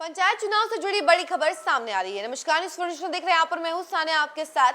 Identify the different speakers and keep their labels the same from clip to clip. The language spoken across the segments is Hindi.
Speaker 1: पंचायत चुनाव से जुड़ी बड़ी खबर सामने आ रही है। नमस्कार, इन्फॉर्मेशन देख रहे हैं। यहाँ पर मैं हूँ सानिया आपके साथ।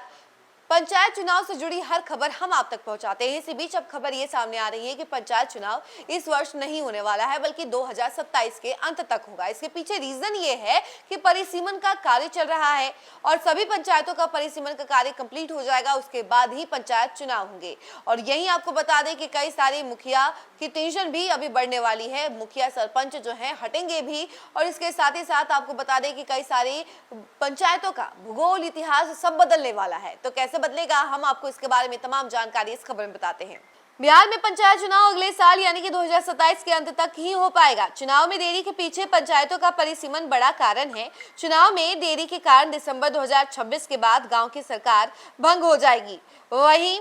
Speaker 1: पंचायत चुनाव से जुड़ी हर खबर हम आप तक पहुंचाते हैं। इसी बीच अब खबर ये सामने आ रही है कि पंचायत चुनाव इस वर्ष नहीं होने वाला है, बल्कि 2027 के अंत तक होगा। इसके पीछे रीजन ये है कि परिसीमन का कार्य चल रहा है और सभी पंचायतों का परिसीमन का कार्य कंप्लीट हो जाएगा, उसके बाद ही पंचायत चुनाव होंगे। और यही आपको बता दें कि कई सारे मुखिया की टेंशन भी अभी बढ़ने वाली है। मुखिया सरपंच जो है हटेंगे भी, और इसके साथ ही साथ आपको बता दें कि कई सारी पंचायतों का भूगोल, इतिहास सब बदलने वाला है। तो कैसे बदलेगा, हम आपको इसके बारे में तमाम जानकारी इस खबर में बताते हैं। बिहार में पंचायत चुनाव अगले साल यानी कि 2027 के अंत तक ही हो पाएगा। चुनाव में देरी के पीछे पंचायतों का परिसीमन बड़ा कारण है। चुनाव में देरी के कारण दिसंबर 2026 के बाद गांव की सरकार भंग हो जाएगी। वहीं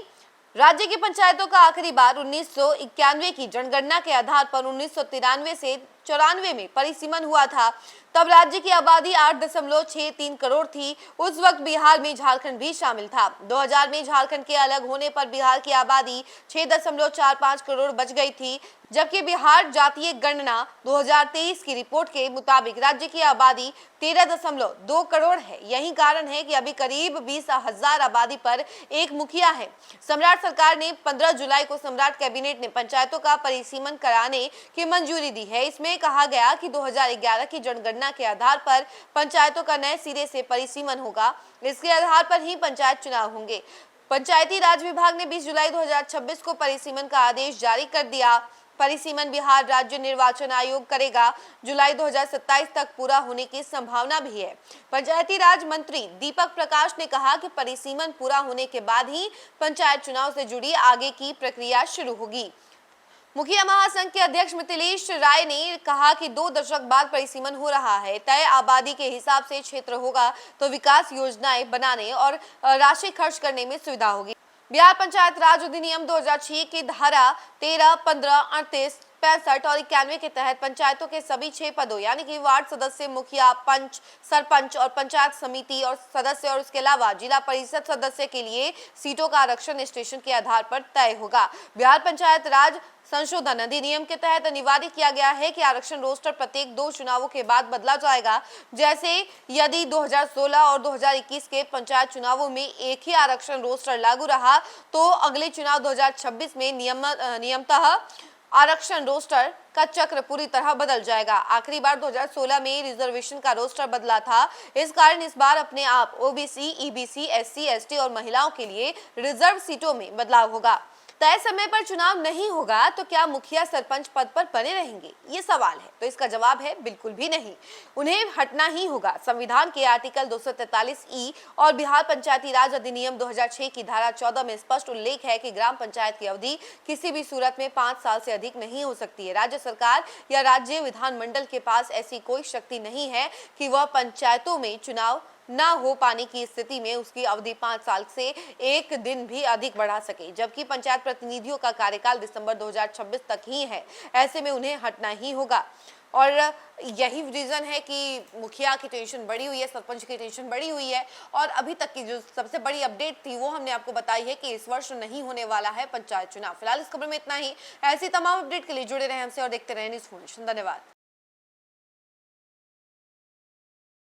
Speaker 1: राज्य की पंचायतों का आखिरी बार 1991 की जनगणना के आधार पर 1993 से 94 में परिसीमन हुआ था। तब राज्य की आबादी 8.63 करोड़ थी। उस वक्त बिहार में झारखंड भी शामिल था। 2000 में झारखंड के अलग होने पर बिहार की आबादी 6.45 करोड़ बच गई थी, जबकि बिहार जातीय गणना 2023 की रिपोर्ट के मुताबिक राज्य की आबादी 13.2 करोड़ है। यही कारण है कि अभी करीब 20,000 आबादी पर एक मुखिया है। सम्राट सरकार ने 15 जुलाई को सम्राट कैबिनेट ने पंचायतों का परिसीमन कराने की मंजूरी दी है। इसमें कहा गया कि 2011 की जनगणना के आधार पर पंचायतों का नए सिरे से परिसीमन होगा। इसके आधार पर ही पंचायत चुनाव होंगे। पंचायती राज विभाग ने 20 जुलाई 2026 को परिसीमन का आदेश जारी कर दिया। परिसीमन बिहार राज्य निर्वाचन आयोग करेगा। जुलाई 2027 तक पूरा होने की संभावना भी है। पंचायती राज मंत्री दीपक प्रकाश ने कहा कि परिसीमन पूरा होने के बाद ही पंचायत चुनाव से जुड़ी आगे की प्रक्रिया शुरू होगी। मुखिया महासंघ के अध्यक्ष मिथिलेश राय ने कहा कि 2 दशक बाद परिसीमन हो रहा है। तय आबादी के हिसाब से क्षेत्र होगा तो विकास योजनाएं बनाने और राशि खर्च करने में सुविधा होगी। बिहार पंचायत राज अधिनियम 2006 की धारा 13, 15, 38, 65 और 91 के तहत पंचायतों के सभी 6 पदों यानी कि वार्ड सदस्य, मुखिया, पंच, सरपंच और पंचायत समिति और सदस्य और उसके अलावा जिला परिषद सदस्य के लिए सीटों का आरक्षण स्टेशन के आधार पर तय होगा। बिहार पंचायत राज संशोधन अधिनियम के तहत अनिवार्य किया गया है कि आरक्षण रोस्टर प्रत्येक 2 चुनावों के बाद बदला जाएगा। जैसे यदि 2016 और 2021 के पंचायत चुनावों में एक ही आरक्षण रोस्टर लागू रहा तो अगले चुनाव 2026 में नियमतः आरक्षण रोस्टर का चक्र पूरी तरह बदल जाएगा। आखिरी बार 2016 में रिजर्वेशन का रोस्टर बदला था। इस कारण इस बार अपने आप ओबीसी, ईबीसी, एससी, एसटी और महिलाओं के लिए रिजर्व सीटों में बदलाव होगा। तय समय पर चुनाव नहीं होगा तो क्या मुखिया सरपंच पद पर बने रहेंगे, ये सवाल है। तो इसका जवाब है बिल्कुल भी नहीं, उन्हें हटना ही होगा। संविधान के आर्टिकल 243 और बिहार पंचायती राज अधिनियम 2006 की धारा 14 में स्पष्ट उल्लेख है कि ग्राम पंचायत की अवधि किसी भी सूरत में 5 साल से अधिक नहीं हो सकती है। राज्य सरकार या राज्य विधानमंडल के पास ऐसी कोई शक्ति नहीं है कि वह पंचायतों में चुनाव ना हो पाने की स्थिति में उसकी अवधि 5 साल से एक दिन भी अधिक बढ़ा सके, जबकि पंचायत प्रतिनिधियों का कार्यकाल दिसंबर 2026 तक ही है। ऐसे में उन्हें हटना ही होगा। और यही रीजन है कि मुखिया की टेंशन बढ़ी हुई है, सरपंच की टेंशन बढ़ी हुई है। और अभी तक की जो सबसे बड़ी अपडेट थी वो हमने आपको बताई है कि इस वर्ष नहीं होने वाला है पंचायत चुनाव। फिलहाल इस खबर में इतना ही। ऐसी तमाम अपडेट के लिए जुड़े रहे हमसे और देखते रहे न्यूज़ इन्फॉर्मेशन। धन्यवाद।